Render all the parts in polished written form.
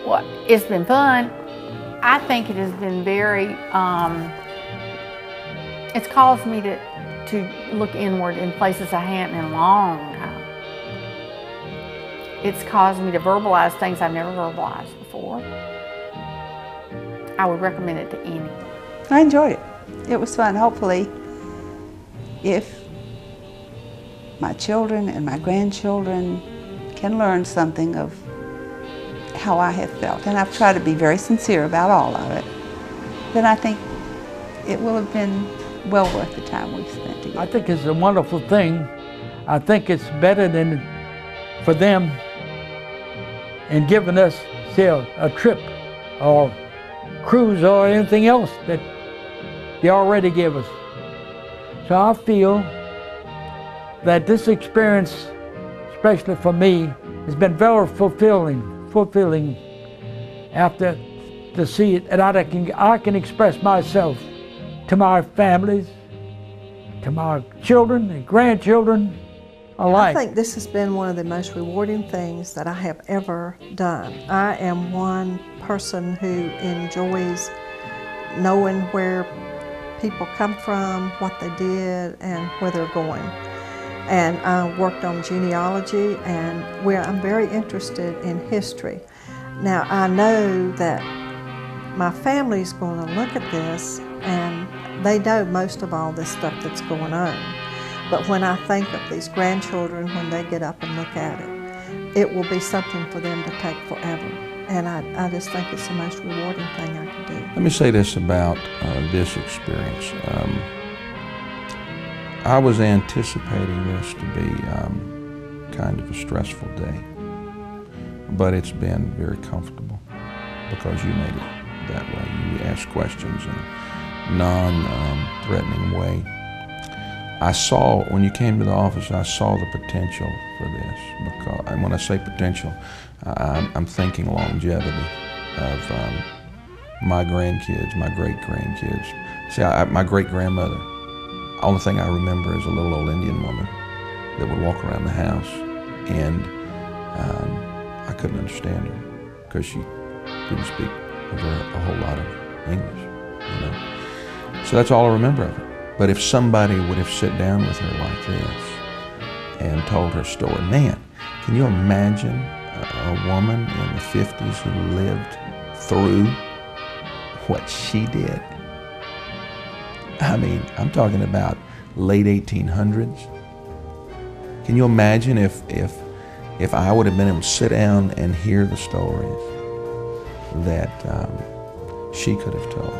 Well, it's been fun. I think it has been very, it's caused me to look inward in places I hadn't in a long time. It's caused me to verbalize things I've never verbalized before. I would recommend it to any. I enjoyed it. It was fun. Hopefully, if my children and my grandchildren can learn something of how I have felt, and I've tried to be very sincere about all of it, then I think it will have been well worth the time we've spent together. I think it's a wonderful thing. I think it's better than for them in giving us, say, a trip or cruise or anything else that they already give us. So I feel that this experience, especially for me, has been very fulfilling after to see it, and I can express myself to my families, to my children and grandchildren alike. I think this has been one of the most rewarding things that I have ever done. I am one person who enjoys knowing where people come from, what they did, and where they're going. And I worked on genealogy, and I'm very interested in history. Now, I know that my family's going to look at this, and they know most of all this stuff that's going on. But when I think of these grandchildren, when they get up and look at it, it will be something for them to take forever. And I just think it's the most rewarding thing I can do. Let me say this about this experience. I was anticipating this to be kind of a stressful day, but it's been very comfortable because you made it that way. You asked questions in a non-threatening way. I saw, when you came to the office, I saw the potential for this. And when I say potential, I'm thinking longevity of my grandkids, my great-grandkids. See, my great-grandmother, the only thing I remember is a little old Indian woman that would walk around the house, and I couldn't understand her because she didn't speak a whole lot of English, you know. So that's all I remember of her. But if somebody would have sat down with her like this and told her story, man, can you imagine a woman in the 50s who lived through what she did? I mean, I'm talking about late 1800s. Can you imagine if I would have been able to sit down and hear the stories that she could have told?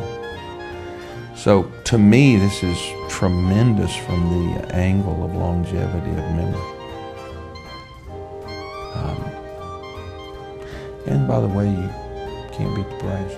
So to me, this is tremendous from the angle of longevity of memory. And by the way, you can't beat the price.